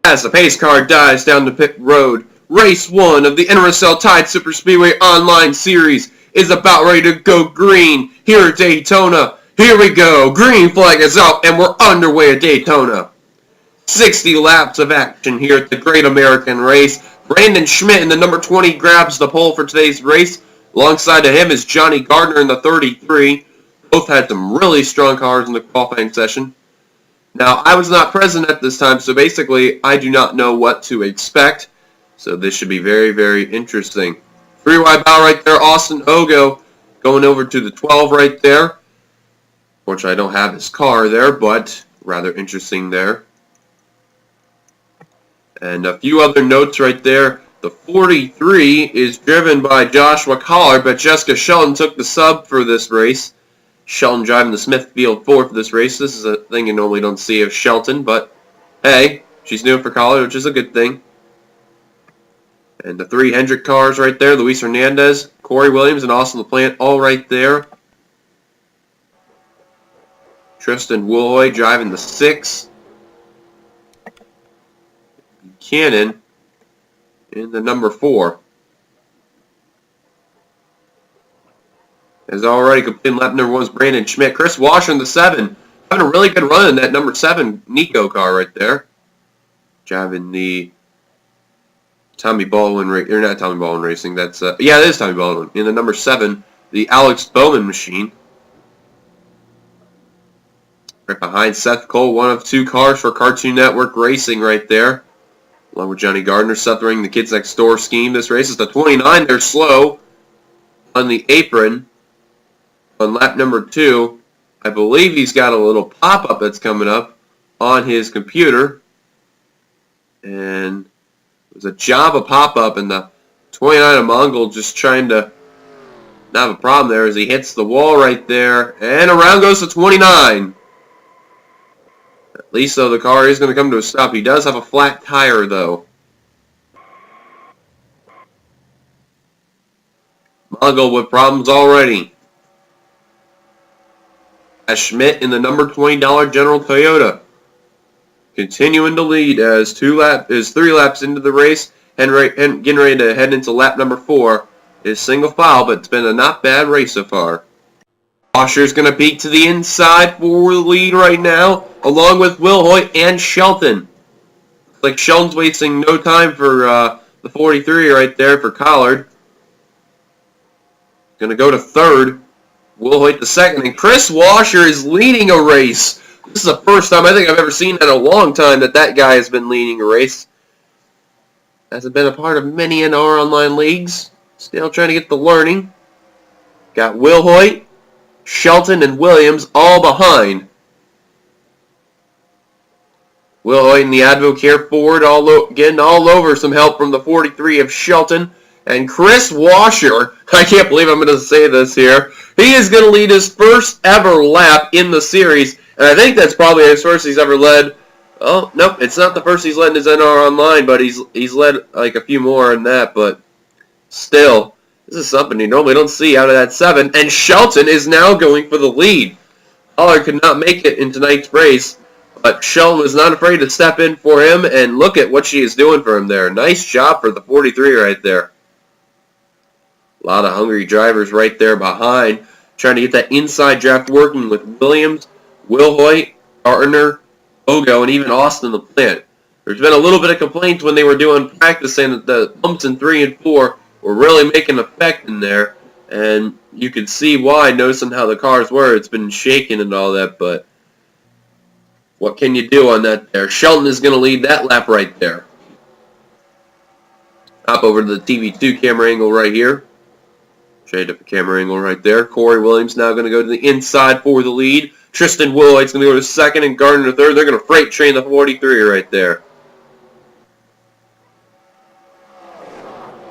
As the pace car dives down the pit road, race 1 of the NRSL Tide Superspeedway Online Series is about ready to go green here at Daytona. Here we go, green flag is up and we're underway at Daytona. 60 laps of action here at the Great American Race. Brandon Schmidt in the number 20 grabs the pole for today's race. Alongside of him is Johnny Gardner in the 33. Both had some really strong cars in the qualifying session. Now, I was not present at this time, so basically, I do not know what to expect. So this should be very, very interesting. 3 wide bow right there, Austin Ogo going over to the 12 right there. Fortunately, I don't have his car there, but rather interesting there. And a few other notes right there. The 43 is driven by Joshua Collard, but Jessica Shelton took the sub for this race. Shelton driving the Smithfield 4 for this race. This is a thing you normally don't see of Shelton, but hey, she's new for Collard, which is a good thing. And the 3 Hendrick cars right there, Luis Hernandez, Corey Williams, and Austin LaPlante all right there. Tristan Woolhoy driving the 6. Buchanan in the number 4. Has already completed lap number 1's Brandon Schmidt. Chris Washer in the 7. Having a really good run in that number 7 Nico car right there. Driving the Tommy Baldwin, or not Tommy Baldwin Racing, that's, yeah, it is Tommy Baldwin. In the number 7, the Alex Bowman machine. Right behind Seth Cole, one of 2 cars for Cartoon Network Racing right there. Along with Johnny Gardner, Seth running the Kids Next Door scheme. This race is the 29. They're slow on the apron. On lap number 2, I believe he's got a little pop-up that's coming up on his computer. And it was a Java pop-up, and the 29 of Mongol just trying to not have a problem there as he hits the wall right there. And around goes the 29. At least, though, the car is going to come to a stop. He does have a flat tire, though. Mongol with problems already. As Schmidt in the number $20 General Toyota. Continuing to lead as 3 laps into the race and getting ready to head into lap number 4. It's single file, but it's been a not bad race so far. Washer's going to peek to the inside for the lead right now, along with Will Hoyt and Shelton. Looks like Shelton's wasting no time for the 43 right there for Collard. Going to go to 3rd. Will Hoyt the 2nd, and Chris Washer is leading a race. This is the first time I think I've ever seen in a long time that guy has been leading a race. Hasn't been a part of many NR online leagues. Still trying to get the learning. Got Will Hoyt, Shelton, and Williams all behind. Will Hoyt and the Advocare Ford getting all over some help from the 43 of Shelton. And Chris Washer, I can't believe I'm going to say this here, he is going to lead his first ever lap in the series. And I think that's probably his first he's ever led. Oh, nope, it's not the first he's led in his NR Online, but he's led like a few more than that. But still, this is something you normally don't see out of that 7. And Shelton is now going for the lead. Collard could not make it in tonight's race, but Shelton was not afraid to step in for him, and look at what she is doing for him there. Nice job for the 43 right there. A lot of hungry drivers right there behind, trying to get that inside draft working with Williams, Will Hoyt, Gardner, Ogo, and even Austin LaPlante. There's been a little bit of complaints when they were doing practice saying that the bumps in 3 and 4 were really making an effect in there, and you can see why, noticing how the cars were. It's been shaking and all that, but what can you do on that there? Shelton is going to lead that lap right there. Hop over to the TV2 camera angle right here. Shade up the camera angle right there. Corey Williams now going to go to the inside for the lead. Tristan Woolhoy's going to go to 2nd and Gardner to 3rd. They're going to freight train the 43 right there.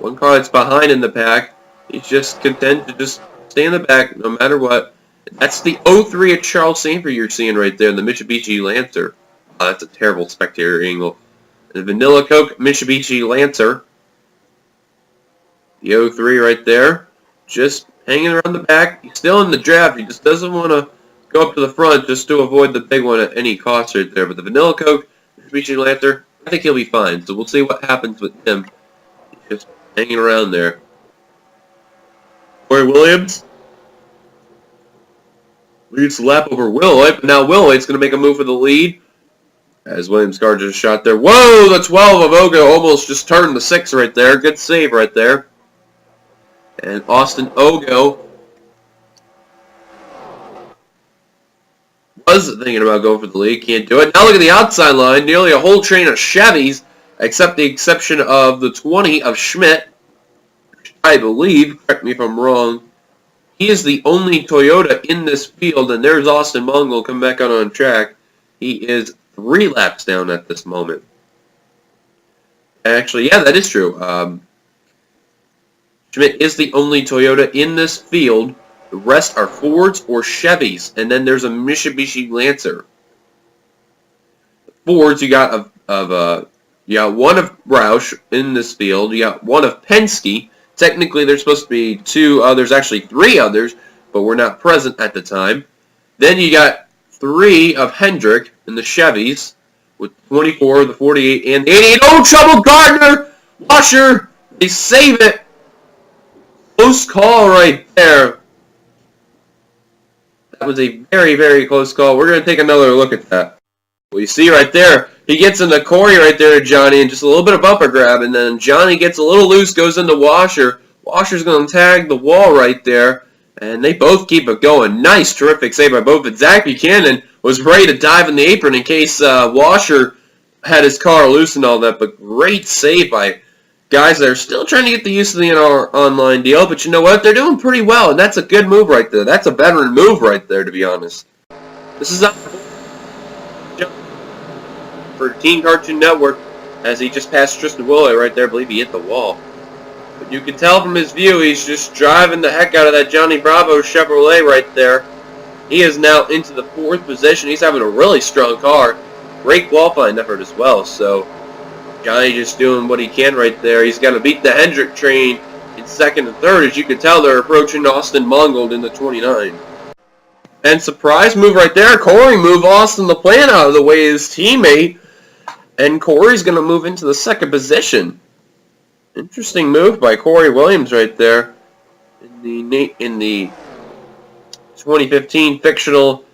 One car that's behind in the pack, he's just content to just stay in the back no matter what. That's the 03 of Charles Sanford you're seeing right there in the Mitsubishi Lancer. Oh, that's a terrible spectator angle. The Vanilla Coke Mitsubishi Lancer. The 03 right there. Just hanging around the back. He's still in the draft. He just doesn't want to go up to the front just to avoid the big one at any cost right there. But the Vanilla Coke Mitsubishi Lancer, I think he'll be fine. So we'll see what happens with him. He's just hanging around there. Corey Williams leads the lap over Willow, but now Willow's going to make a move for the lead. As Williams' car just shot there. Whoa, the 12 of Ogo almost just turned the 6 right there. Good save right there. And Austin Ogo was thinking about going for the lead. Can't do it. Now look at the outside line. Nearly a whole train of Chevys, except the exception of the 20 of Schmidt. I believe, correct me if I'm wrong, he is the only Toyota in this field, and there's Austin Mongol come back on track. He is 3 laps down at this moment. Actually, yeah, that is true. Schmidt is the only Toyota in this field. The rest are Fords or Chevys, and then there's a Mitsubishi Lancer. Fords, you got one of Roush in this field. You got one of Penske. Technically, there's supposed to be 2 others, actually 3 others, but we're not present at the time. Then you got 3 of Hendrick in the Chevys with 24, the 48, and the 88. Oh, trouble, Gardner! Washer! They save it! Close call right there. That was a very, very close call. We're going to take another look at that. Well, you see right there, he gets into Corey right there to Johnny, and just a little bit of bumper grab, and then Johnny gets a little loose, goes into Washer. Washer's going to tag the wall right there, and they both keep it going. Nice, terrific save by both, but Zach Buchanan was ready to dive in the apron in case Washer had his car loose and all that, but great save by guys that are still trying to get the use of the NR online deal, but you know what? They're doing pretty well, and that's a good move right there. That's a veteran move right there, to be honest. This is for Team Cartoon Network, as he just passed Tristan Willow right there. I believe he hit the wall. But you can tell from his view, he's just driving the heck out of that Johnny Bravo Chevrolet right there. He is now into the 4th position. He's having a really strong car. Great qualifying effort as well, so Johnny just doing what he can right there. He's got to beat the Hendrick train in 2nd and 3rd. As you can tell, they're approaching Austin Mongold in the 29. And surprise move right there. Corey moved Austin LaPlante out of the way, his teammate. And Corey's going to move into the 2nd position. Interesting move by Corey Williams right there. In the 2015 fictional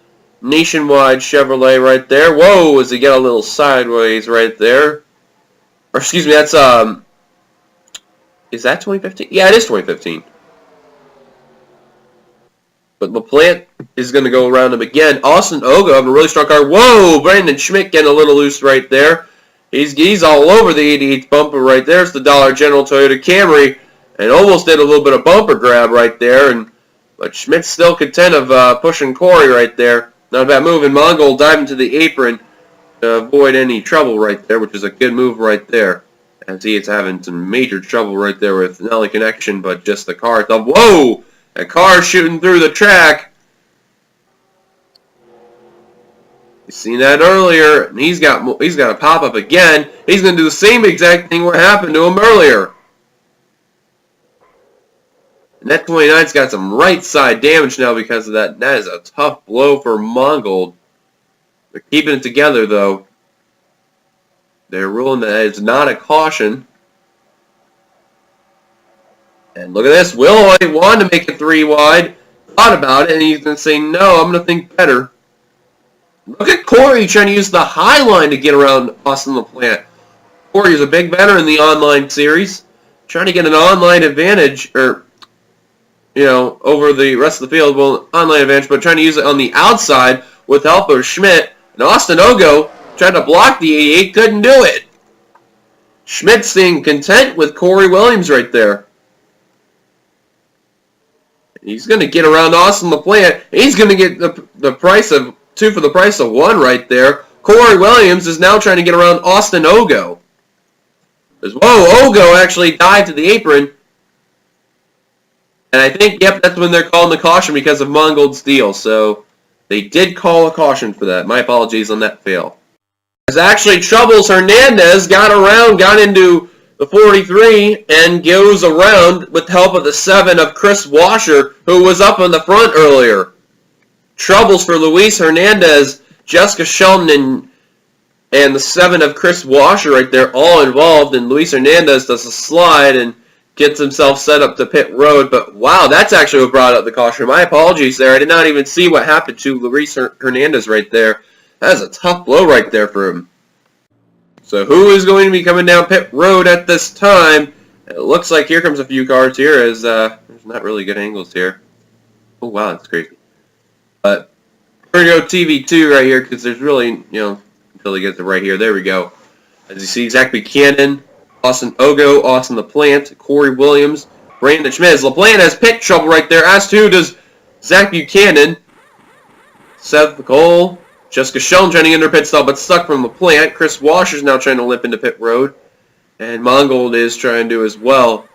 Nationwide Chevrolet right there. Whoa, as he got a little sideways right there. Or excuse me, that's, is that 2015? Yeah, it is 2015. But LaPlante is going to go around him again. Austin Ogo having a really strong car. Whoa, Brandon Schmidt getting a little loose right there. He's all over the 88th bumper right there. It's the Dollar General Toyota Camry. And almost did a little bit of bumper grab right there. But Schmidt's still content of pushing Corey right there. Not a bad move. And Mongol diving to the apron to avoid any trouble right there, which is a good move right there. As he is having some major trouble right there with not only connection, but just the car. Whoa! A car shooting through the track. You seen that earlier, and he's got a pop up again. He's going to do the same exact thing what happened to him earlier. And that 29's got some right side damage now because of that. That is a tough blow for Mongold. They're keeping it together though. They're ruling that it's not a caution. And look at this. Willow wanted to make it 3 wide. Thought about it, and he's going to say, no, I'm going to think better. Look at Corey trying to use the high line to get around Austin LaPlante. Corey is a big veteran in the online series. Trying to get an online advantage, or, over the rest of the field. Well, online advantage, but trying to use it on the outside with help of Schmidt. And Austin Ogo tried to block the 88, couldn't do it. Schmidt staying content with Corey Williams right there. He's going to get around Austin LaPlante. He's going to get the price of 2 for the price of 1 right there. Corey Williams is now trying to get around Austin Ogo. Whoa, Ogo actually dived to the apron. And I think, yep, that's when they're calling the caution because of Mongold's deal. So they did call a caution for that. My apologies on that fail. As actually Troubles Hernandez got into the 43 and goes around with the help of the 7 of Chris Washer, who was up on the front earlier. Troubles for Luis Hernandez, Jessica Shelton, and the 7 of Chris Washer right there, all involved, and Luis Hernandez does a slide and gets himself set up to pit road. But wow, that's actually what brought up the caution. My apologies there. I did not even see what happened to Luis Hernandez right there. That is a tough blow right there for him. So who is going to be coming down pit road at this time? It looks like here comes a few cars here, as there's not really good angles here. Oh wow, that's crazy. But we're going to go TV2 right here, because there's really, until he gets it right here. There we go. As you see, Zach Buchanan, Austin Ogo, Austin LaPlante, Corey Williams, Brandon Schmidt. LaPlante has pit trouble right there, as too does Zach Buchanan. Seth Cole, Jessica Schoen trying to get in her pit stop, but stuck from LaPlante. Chris Washer's now trying to limp into pit road. And Mongold is trying to as well.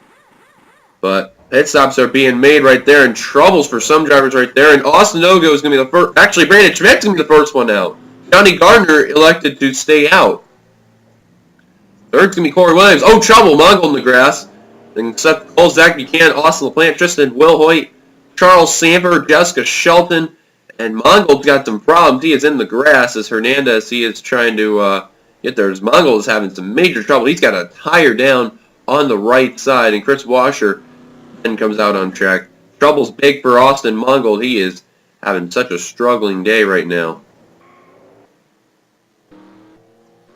But pit stops are being made right there, and troubles for some drivers right there. And Austin Ogo is going to be the first. Actually, Brandon Schmidt's going to be the first one out. Johnny Gardner elected to stay out. Third's going to be Corey Williams. Oh, trouble. Mongold in the grass. Then Seth Cole, Zach Buchanan, Austin LaPlante, Tristan Wilhoit, Charles Sanford, Jessica Shelton. And Mongold's got some problems. He is in the grass as Hernandez. He is trying to get there. As Mongold is having some major trouble. He's got a tire down on the right side. And Chris Washer then comes out on track. Trouble's big for Austin Mongold. He is having such a struggling day right now.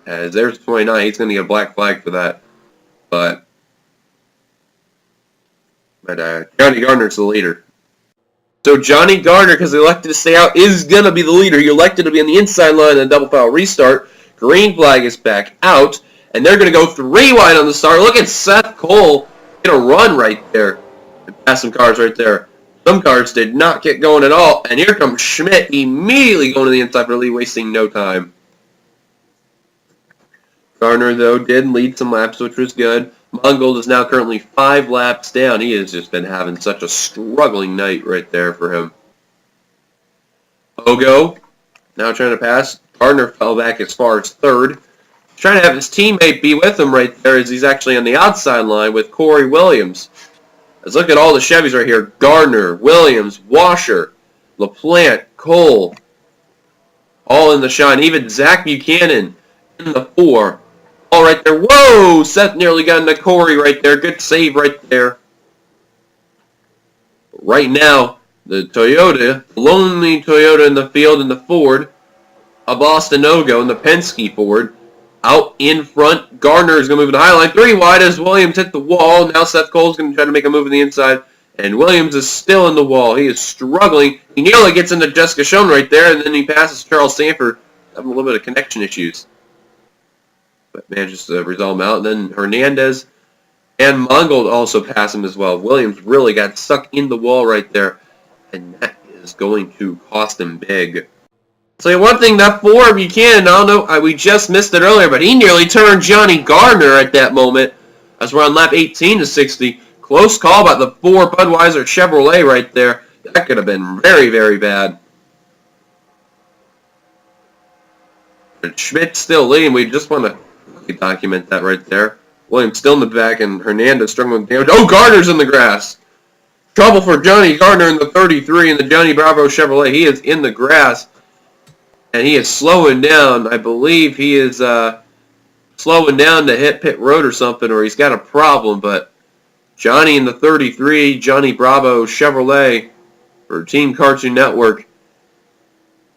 As there's 29, he's going to get a black flag for that. But Johnny Gardner's the leader. So Johnny Gardner, because he elected to stay out, is going to be the leader. He elected to be on the inside line in a double foul restart. Green flag is back out. And they're going to go 3 wide on the start. Look at Seth Cole get a run right there. Pass some cars right there. Some cars did not get going at all. And here comes Schmidt immediately going to the inside for the lead, wasting no time. Gardner, though, did lead some laps, which was good. Mongold is now currently 5 laps down. He has just been having such a struggling night right there for him. Ogo, now trying to pass. Gardner fell back as far as 3rd. Trying to have his teammate be with him right there as he's actually on the outside line with Corey Williams. Let's look at all the Chevys right here. Gardner, Williams, Washer, LaPlante, Cole. All in the shine. Even Zach Buchanan in the 4. All right there. Whoa! Seth nearly got into Corey right there. Good save right there. Right now, the Toyota, the lonely Toyota in the field in the Ford, a Boston Ogo in the Penske Ford, out in front. Gardner is going to move in the high line. 3 wide as Williams hit the wall. Now Seth Cole's going to try to make a move on the inside. And Williams is still in the wall. He is struggling. He nearly gets into Jessica Schoen right there. And then he passes Charles Sanford. Having a little bit of connection issues. But manages to resolve them out. And then Hernandez and Mongold also pass him as well. Williams really got stuck in the wall right there. And that is going to cost him big. So one thing, that 4 Buchanan, I don't know, we just missed it earlier, but he nearly turned Johnny Gardner at that moment as we're on lap 18 to 60. Close call by the 4 Budweiser Chevrolet right there. That could have been very, very bad. But Schmidt's still leading. We just want to document that right there. Williams still in the back, and Hernandez struggling with damage. Oh, Gardner's in the grass. Trouble for Johnny Gardner in the 33 in the Johnny Bravo Chevrolet. He is in the grass. And he is slowing down. I believe he is slowing down to hit pit road or something, or he's got a problem. But Johnny in the 33, Johnny Bravo Chevrolet for Team Cartoon Network,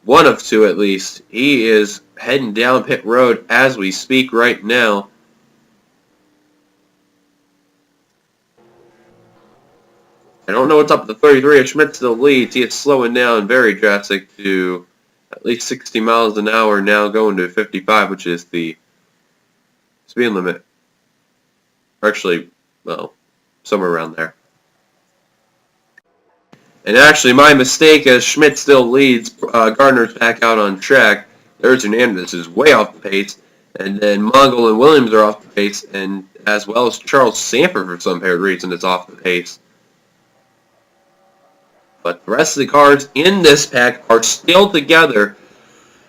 one of 2 at least, he is heading down pit road as we speak right now. I don't know what's up with the 33. Schmidt still leads. He is slowing down very drastic to at least 60 miles an hour now, going to 55, which is the speed limit. Actually, well, somewhere around there. And actually, my mistake, as Schmidt still leads, Gardner's back out on track. There's Hernandez is way off the pace. And then Mongold and Williams are off the pace, and as well as Charles Sanford, for some weird reason, is off the pace. But the rest of the cars in this pack are still together,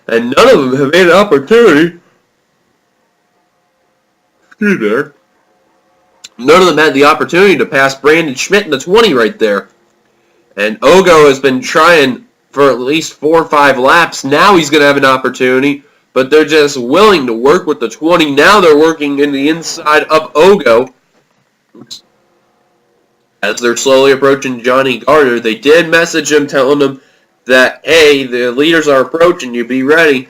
and none of them have made an opportunity. Excuse me there. None of them had the opportunity to pass Brandon Schmidt in the 20 right there. And Ogo has been trying for at least 4 or 5 laps. Now he's going to have an opportunity. but they're just willing to work with the 20. Now they're working in the inside of Ogo. As they're slowly approaching Johnny Gardner, they did message him telling him that, hey, the leaders are approaching you, be ready.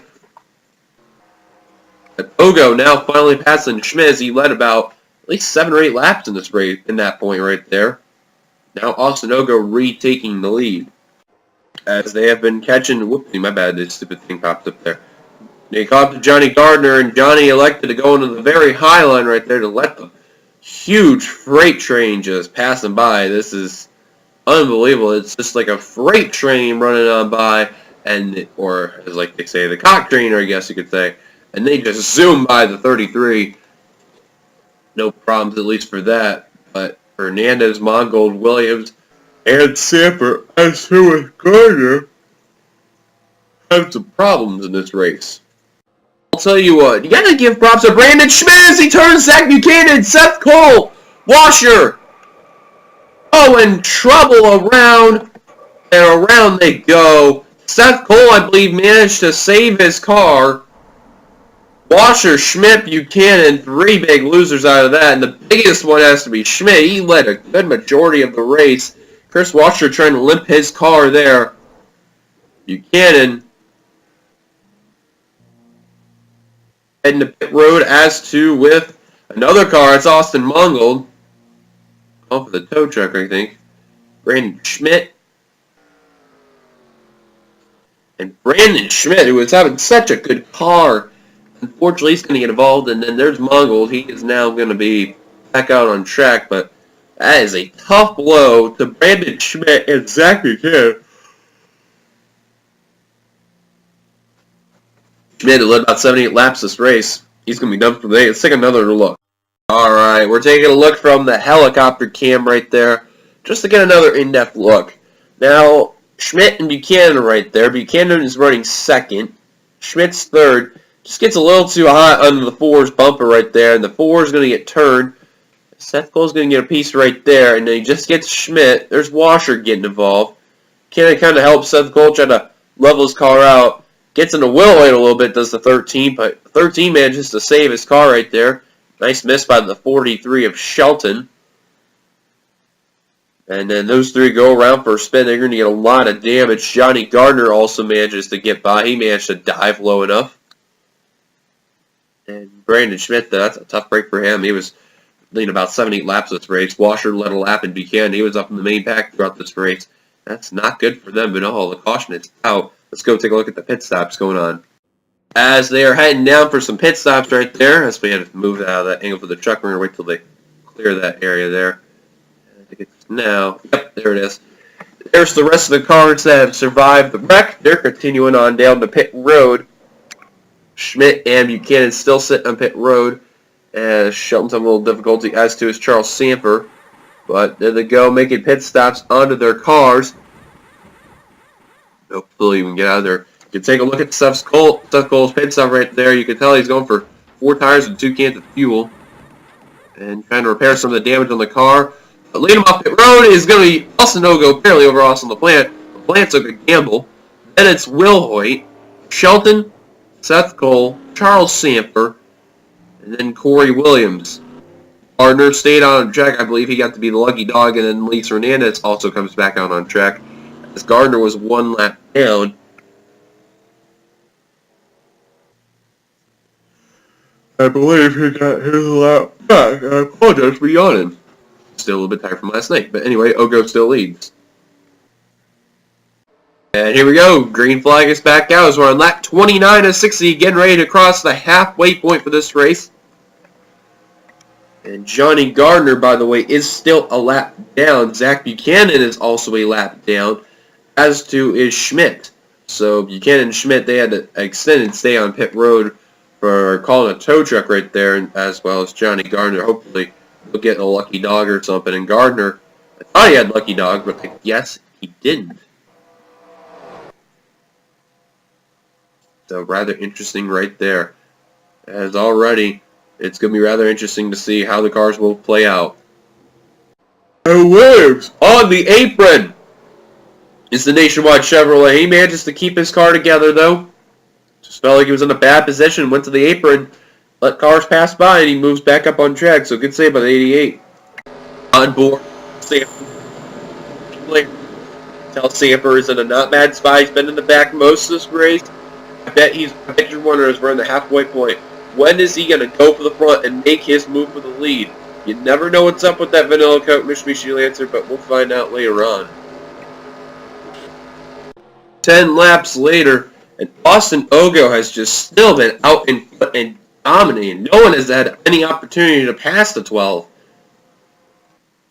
But Ogo now finally passing Schmidt as he led about at least 7 or 8 laps in this race, in that point right there. Now Austin Ogo retaking the lead. As they have been catching, whoopsie, my bad, this stupid thing popped up there. They caught to Johnny Gardner, and Johnny elected to go into the very high line right there to let the huge freight train just passing by. This is unbelievable. It's just like a freight train running on by, and or as like they say, the cock trainer, I guess you could say. And they just zoom by the 33. No problems, at least for that. But Hernandez, Mongold, Williams, and Samper, as who is Gardner, have some problems in this race. I'll tell you what, you gotta give props to Brandon Schmidt as he turns Zach Buchanan, Seth Cole, Washer. Oh, and trouble around, and around they go. Seth Cole, I believe, managed to save his car. Washer, Schmidt, Buchanan, 3 big losers out of that, and the biggest one has to be Schmidt. He led a good majority of the race. Chris Washer trying to limp his car there. Buchanan heading to pit road, as to with another car. It's Austin Mongold. Off of the tow truck, I think. Brandon Schmidt. And Brandon Schmidt, who was having such a good car, unfortunately he's going to get involved. And then there's Mongold. He is now going to be back out on track. But that is a tough blow to Brandon Schmidt and Zach Buchanan. Schmidt led about 78 laps this race. He's going to be done for the day. Let's take another look. Alright, we're taking a look from the helicopter cam right there, just to get another in-depth look. Now, Schmidt and Buchanan right there. Buchanan is running second. Schmidt's third. Just gets a little too hot under the 4's bumper right there, and the 4 is going to get turned. Seth Cole's going to get a piece right there, and then he just gets Schmidt. There's Washer getting involved. Buchanan kind of helps Seth Cole try to level his car out. Gets into Willow a little bit, does the 13, but 13 manages to save his car right there. Nice miss by the 43 of Shelton. And then those 3 go around for a spin. They're going to get a lot of damage. Johnny Gardner also manages to get by. He managed to dive low enough. And Brandon Schmidt, that's a tough break for him. He was leading about 7-8 laps this race. Washer led a lap in Buchanan. He was up in the main pack throughout this race. That's not good for them at all. The caution is out. Let's go take a look at the pit stops going on. As they are heading down for some pit stops right there, as we had to move out of that angle for the truck, we're going to wait till they clear that area there. I think it's now. Yep, there it is. There's the rest of the cars that have survived the wreck. They're continuing on down to pit road. Schmidt and Buchanan still sitting on pit road. As Shelton's having a little difficulty, as to his Charles Samper. But there they go, making pit stops onto their cars. Hopefully we can get out of there. You can take a look at Seth Cole's pit stop right there. You can tell he's going for 4 tires and 2 cans of fuel. And trying to repair some of the damage on the car. But leading him off pit road is going to be Austin Ogo, apparently over Austin LaPlante. LaPlante took a gamble. Then it's Will Hoyt, Shelton, Seth Cole, Charles Samper, and then Corey Williams. Gardner stayed on track. I believe he got to be the lucky dog. And then Lisa Hernandez also comes back out on track. As Gardner was 1 lap down. I believe he got his lap back. I apologize for yawning. Still a little bit tired from last night. But anyway, Ogo still leads. And here we go. Green flag is back out as we're on lap 29 of 60. Getting ready to cross the halfway point for this race. And Johnny Gardner, by the way, is still a lap down. Zach Buchanan is also a lap down. As to is Schmidt. So Buchanan and Schmidt, they had to extend and stay on pit road for calling a tow truck right there, as well as Johnny Gardner. Hopefully he'll get a lucky dog or something. And Gardner, I thought he had lucky dog, but I guess he didn't. So rather interesting right there. As already, it's going to be rather interesting to see how the cars will play out. And Williams on the apron. It's the Nationwide Chevrolet. He manages to keep his car together, though. Just felt like he was in a bad position, went to the apron, let cars pass by, and he moves back up on track. So good save by the 88. On board, Samper. Tell Samper is in a not bad spot. He's been in the back most of this race. I bet you're wondering as we're in the halfway point. When is he going to go for the front and make his move for the lead? You never know what's up with that Vanilla Coke Mitsubishi Lancer, but we'll find out later on. 10 laps later, and Austin Ogo has just still been out in front and dominating. No one has had any opportunity to pass the 12.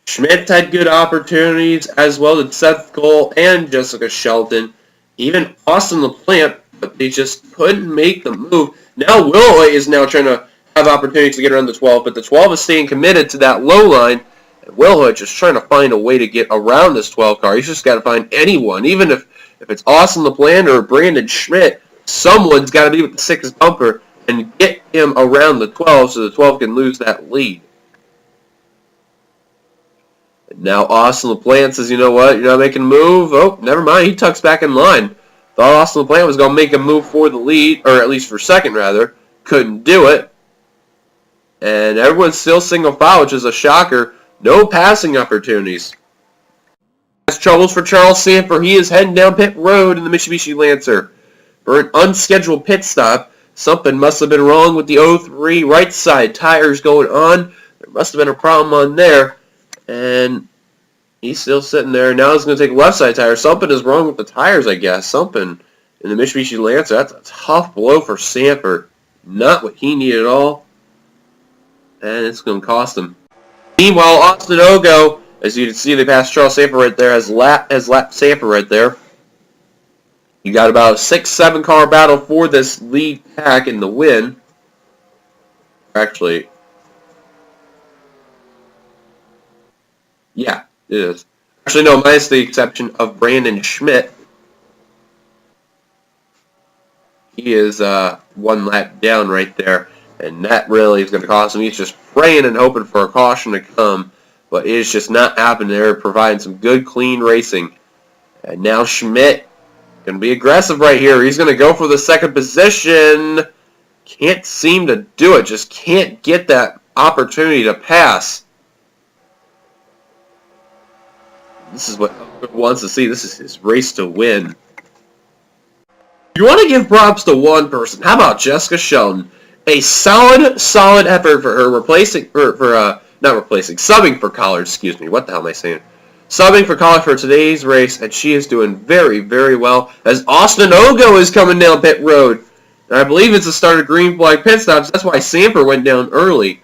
Schmidt had good opportunities, as well as Seth Cole and Jessica Shelton. Even Austin LaPlante, but they just couldn't make the move. Now Willoy is now trying to have opportunities to get around the 12, but the 12 is staying committed to that low line. And Wilhood just trying to find a way to get around this 12 car. He's just got to find anyone. Even if it's Austin LaPlante or Brandon Schmidt, someone's got to be with the 6 bumper and get him around the 12 so the 12 can lose that lead. And now Austin LaPlante says, you know what, you're not making a move? Oh, never mind. He tucks back in line. Thought Austin LaPlante was going to make a move for the lead, or at least for second, rather. Couldn't do it. And everyone's still single file, which is a shocker. No passing opportunities. Has troubles for Charles Sanford. He is heading down pit road in the Mitsubishi Lancer for an unscheduled pit stop. Something must have been wrong with the 03 right side tires going on. There must have been a problem on there. And he's still sitting there. Now he's going to take left side tires. Something is wrong with the tires, I guess. Something in the Mitsubishi Lancer. That's a tough blow for Sanford. Not what he needed at all. And it's going to cost him. Meanwhile, Austin Ogo, as you can see, they passed Charles Sanford right there, has lapped Sanford right there. You got about a 6-7 car battle for this lead pack in the win. Actually, yeah, it is. Actually, no, minus the exception of Brandon Schmidt. He is 1 lap down right there. And that really is going to cost him. He's just praying and hoping for a caution to come. But it's just not happening. They're providing some good, clean racing. And now Schmidt going to be aggressive right here. He's going to go for the second position. Can't seem to do it. Just can't get that opportunity to pass. This is what Elwood wants to see. This is his race to win. You want to give props to one person. How about Jessica Shelton? A solid effort for her subbing for Collard, excuse me. What the hell am I saying? Subbing for Collard for today's race, and she is doing very, very well. As Austin Ogo is coming down pit road. And I believe it's the start of green flag pit stops. That's why Sanford went down early.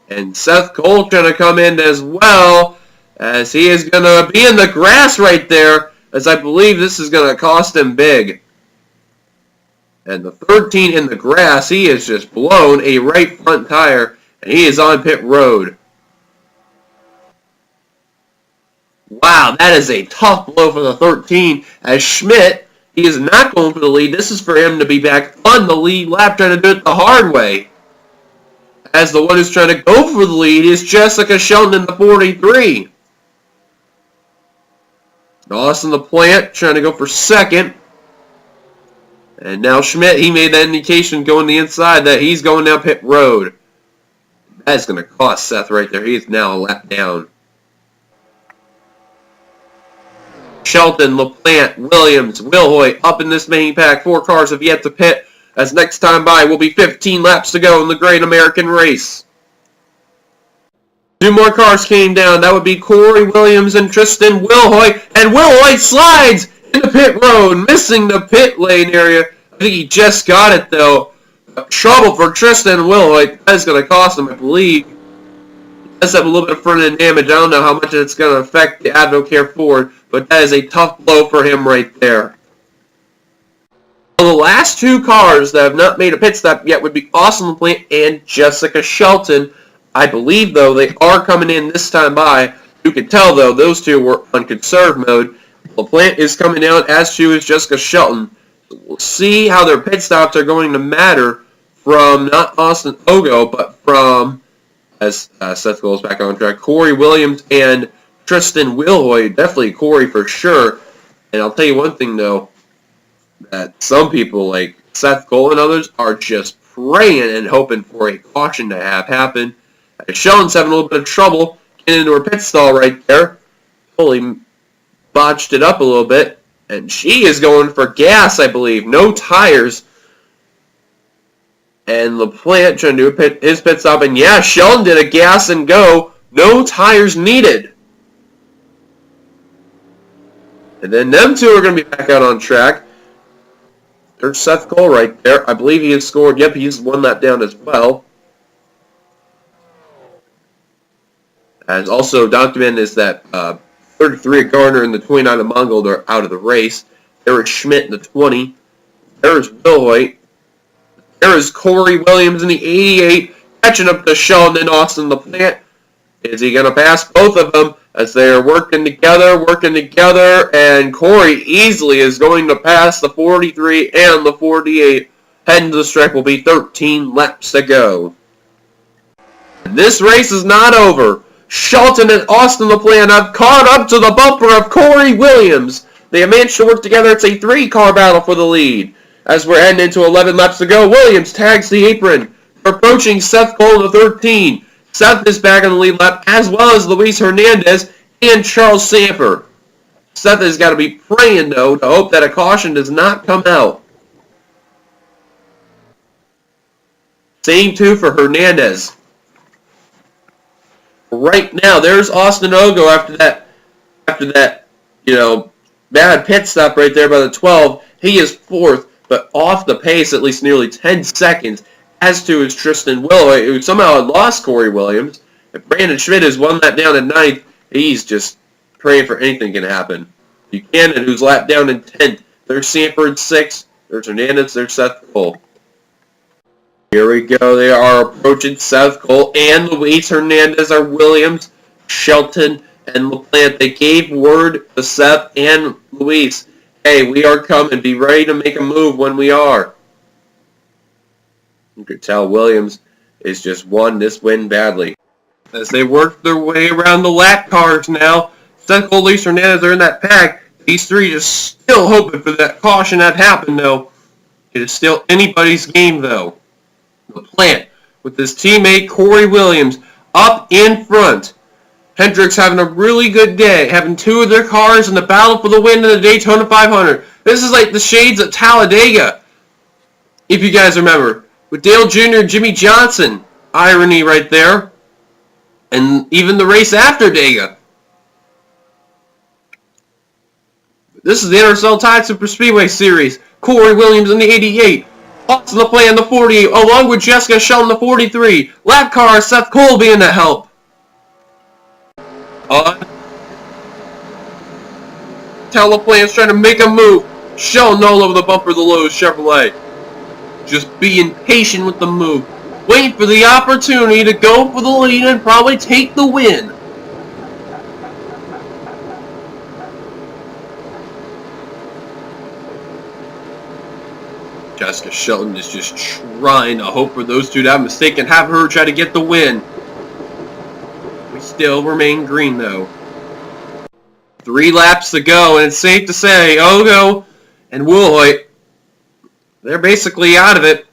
And Seth Cole trying to come in as well, as he is going to be in the grass right there, as I believe this is going to cost him big. And the 13 in the grass, he has just blown a right front tire, and he is on pit road. Wow, that is a tough blow for the 13, as Schmidt, he is not going for the lead. This is for him to be back on the lead lap, trying to do it the hard way. As the one who's trying to go for the lead is Jessica Shelton in the 43. Austin LaPlante trying to go for second. And now Schmidt, he made that indication going the inside that he's going down pit road. That's going to cost Seth right there. He is now a lap down. Shelton, LaPlante, Williams, Wilhoy up in this main pack. 4 cars have yet to pit, as next time by will be 15 laps to go in the Great American Race. 2 more cars came down. That would be Corey Williams and Tristan Wilhoy. And Wilhoy slides in the pit road, missing the pit lane area. I think he just got it, though. Trouble for Tristan Wilhoy. That is going to cost him, I believe. He does have a little bit of front end damage. I don't know how much it's going to affect the AdvoCare Ford, but that is a tough blow for him right there. Well, the last 2 cars that have not made a pit stop yet would be Austin LaPlante and Jessica Shelton. I believe, though, they are coming in this time by. You can tell, though, those 2 were on conserve mode. LaPlante is coming down, as too is Jessica Shelton. We'll see how their pit stops are going to matter from not Austin Ogo, but from, as Seth goes back on track, Corey Williams and Tristan Wilhoy. Definitely Corey for sure. And I'll tell you one thing, though. that some people like Seth Cole and others are just praying and hoping for a caution to have happen. Shelton's having a little bit of trouble getting into her pit stall right there. Fully botched it up a little bit. And she is going for gas, I believe. No tires. And LaPlante trying to do his pit stop. And yeah, Sheldon did a gas and go. No tires needed. And then them two are going to be back out on track. There's Seth Cole right there. I believe he has scored. Yep, he's won that down as well. As also documented is that 33 of Garner and the 29 of Mongold are out of the race. Eric Schmidt in the 20. There's Will Hoyt. There is Corey Williams in the 88, catching up to Sheldon and Austin LaPlante. Is he going to pass both of them as they are working together, and Corey easily is going to pass the 43 and the 48. Heading to the stripe will be 13 laps to go. And this race is not over. Shelton and Austin LaPlante have caught up to the bumper of Corey Williams. They have managed to work together. It's a 3-car battle for the lead. As we're heading into 11 laps to go, Williams tags the apron. Approaching Seth Cole in the 13. Seth is back on the lead lap, as well as Luis Hernandez and Charles Samper. Seth has got to be praying, though, to hope that a caution does not come out. Same, too, for Hernandez. Right now, there's Austin Ogo after that, bad pit stop right there by the 12. He is fourth, but off the pace at least nearly 10 seconds. As to is Tristan Willow, who somehow had lost Corey Williams. If Brandon Schmidt has won that down in 9th, he's just praying for anything can happen. Buchanan, who's lapped down in 10th. There's Sanford 6th. There's Hernandez. There's Seth Cole. Here we go. They are approaching Seth Cole and Luis Hernandez are Williams, Shelton, and LaPlante. They gave word to Seth and Luis, hey, we are coming. Be ready to make a move when we are. You could tell Williams is just won this win badly. As they work their way around the lap cars now, Seth Cole, Luis Hernandez are in that pack. These three just still hoping for that caution that happened, though. It is still anybody's game, though. LaPlante with his teammate Corey Williams up in front. Hendricks having a really good day, having two of their cars in the battle for the win in the Daytona 500. This is like the shades of Talladega, if you guys remember. With Dale Jr. and Jimmy Johnson. Irony right there. And even the race after Dega. This is the NRSL Tide Super Speedway Series. Corey Williams in the 88. Austin LaPlante in the 48. Along with Jessica Shelton in the 43. Lap car Seth Cole being the help. Tell LaPlante's trying to make a move. Shelton all over the bumper of the Lowe's Chevrolet. Just being patient with the move. Wait for the opportunity to go for the lead and probably take the win. Jessica Shelton is just trying to hope for those two to have a mistake and have her try to get the win. We still remain green, though. 3 laps to go, and it's safe to say Ogo and Woolhoit, they're basically out of it.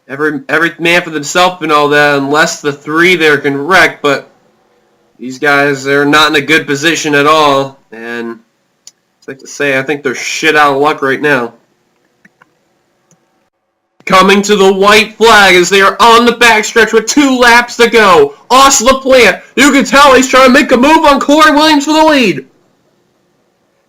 Every man for themselves and all that, unless the 3 there can wreck, but these guys are not in a good position at all, and it's like to say, I think they're shit out of luck right now. Coming to the white flag as they are on the backstretch with 2 laps to go. Austin LaPlante, you can tell he's trying to make a move on Corey Williams for the lead.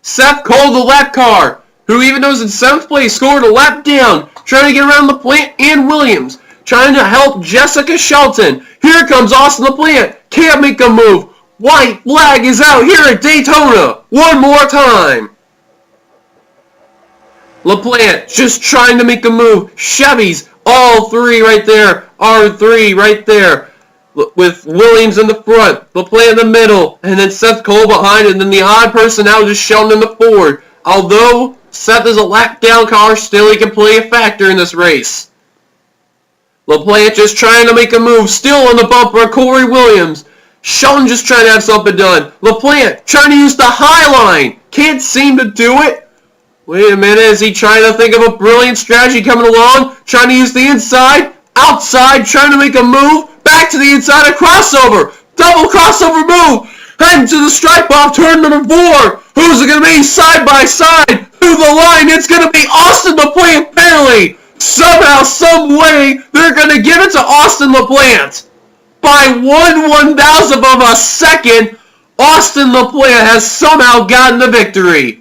Seth Cole, the lap car, who even though he's in 7th place, scored a lap down, trying to get around LaPlante and Williams, trying to help Jessica Shelton. Here comes Austin LaPlante, can't make a move. White flag is out here at Daytona, one more time. LaPlante just trying to make a move. Chevys, all 3 right there, R3 right there, with Williams in the front, LaPlante in the middle, and then Seth Cole behind, and then the odd person out is Shelton in the Ford. Although Seth is a lap down car, still he can play a factor in this race. LaPlante just trying to make a move, still on the bumper of Corey Williams. Shelton just trying to have something done. LaPlante trying to use the high line, can't seem to do it. Wait a minute, is he trying to think of a brilliant strategy coming along? Trying to use the inside, outside, trying to make a move, back to the inside, a crossover, double crossover move, heading to the stripe off turn number 4. Who's it going to be side by side? Through the line, it's going to be Austin LaPlante apparently. Somehow, some way, they're going to give it to Austin LaPlante. By 1/1000th of a second, Austin LaPlante has somehow gotten the victory.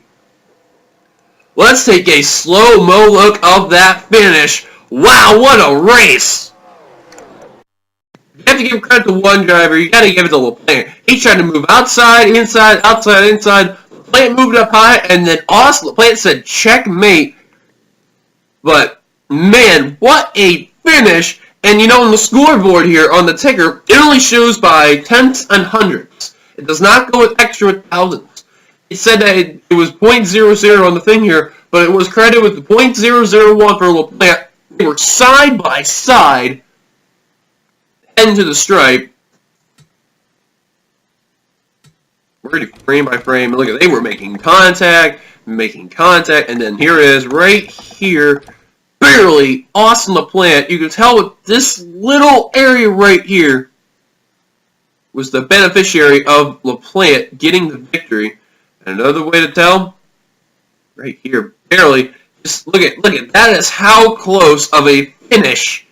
Let's take a slow-mo look of that finish. Wow, what a race! You have to give credit to one driver. You got to give it to LaPlante. He tried to move outside, inside, outside, inside. LaPlante moved up high, and then Austin LaPlante said checkmate. But, man, what a finish! And you know, on the scoreboard here, on the ticker, it only shows by tenths and hundredths. It does not go with extra thousandths. It said that it was .00 on the thing here, but it was credited with the .001 for LaPlante. They were side by side, heading to the stripe. Ready frame by frame. Look at, they were making contact, and then here it is, right here. Barely Austin LaPlante. You can tell with this little area right here was the beneficiary of LaPlante getting the victory. And another way to tell, right here, barely. Just look at that is how close of a finish.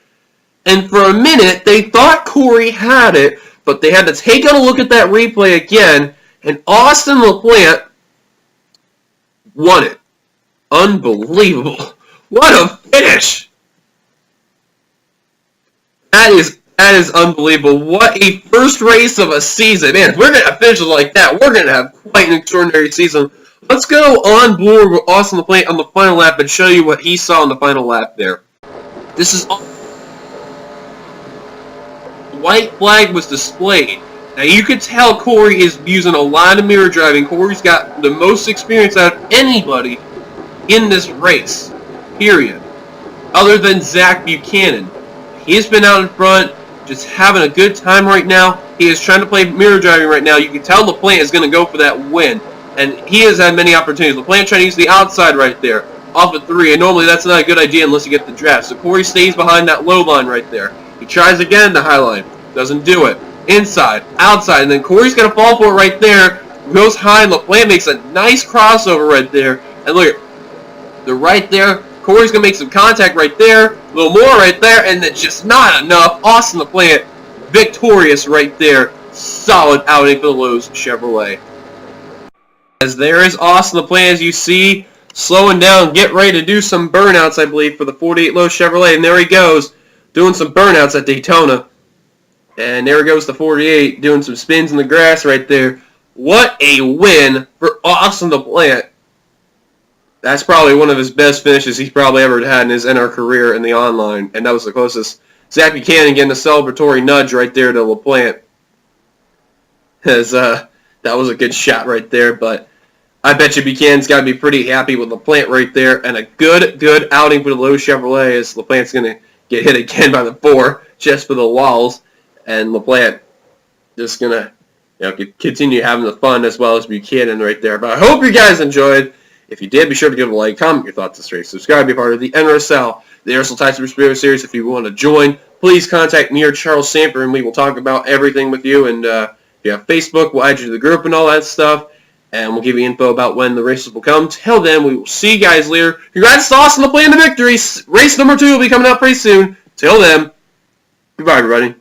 And for a minute, they thought Corey had it, but they had to take a look at that replay again, and Austin LaPlante won it. Unbelievable. What a finish! That is unbelievable. What a first race of a season. Man, if we're going to finish like that, we're going to have quite an extraordinary season. Let's go on board with Austin LaPlante on the final lap and show you what he saw on the final lap there. This is... The white flag was displayed. Now you could tell Corey is using a lot of mirror driving. Corey's got the most experience out of anybody in this race. Period. Other than Zach Buchanan. He's been out in front, just having a good time right now. He is trying to play mirror driving right now. You can tell LaPlante is going to go for that win. And he has had many opportunities. LaPlante trying to use the outside right there. Off of 3. And normally that's not a good idea unless you get the draft. So Corey stays behind that low line right there. He tries again the high line. Doesn't do it. Inside. Outside. And then Corey's going to fall for it right there. Goes high. And LaPlante makes a nice crossover right there. And look at, they're right there. Corey's going to make some contact right there, a little more right there, and then just not enough. Austin LaPlante, victorious right there. Solid outing for the Lowe's Chevrolet. As there is Austin LaPlante, as you see, slowing down, get ready to do some burnouts, I believe, for the 48 Lowe's Chevrolet. And there he goes, doing some burnouts at Daytona. And there goes the 48, doing some spins in the grass right there. What a win for Austin LaPlante. That's probably one of his best finishes he's probably ever had in his NR career in the online. And that was the closest. Zach Buchanan getting a celebratory nudge right there to LaPlante. As, that was a good shot right there. But I bet you Buchanan's got to be pretty happy with LaPlante right there. And a good outing for the Lowe's Chevrolet as LaPlante's going to get hit again by the 4 just for the walls. And LaPlante just going to continue having the fun as well as Buchanan right there. But I hope you guys enjoyed. If you did, be sure to give it a like, comment your thoughts on this race, subscribe, be part of the NRSL, the NRSL Tide SS series. If you want to join, please contact me or Charles Sanford, and we will talk about everything with you. And if you have Facebook, we'll add you to the group and all that stuff, and we'll give you info about when the races will come. Till then, we will see you guys later. Congrats to Austin LaPlante in the victory. Race number 2 will be coming out pretty soon. Till then, goodbye, everybody.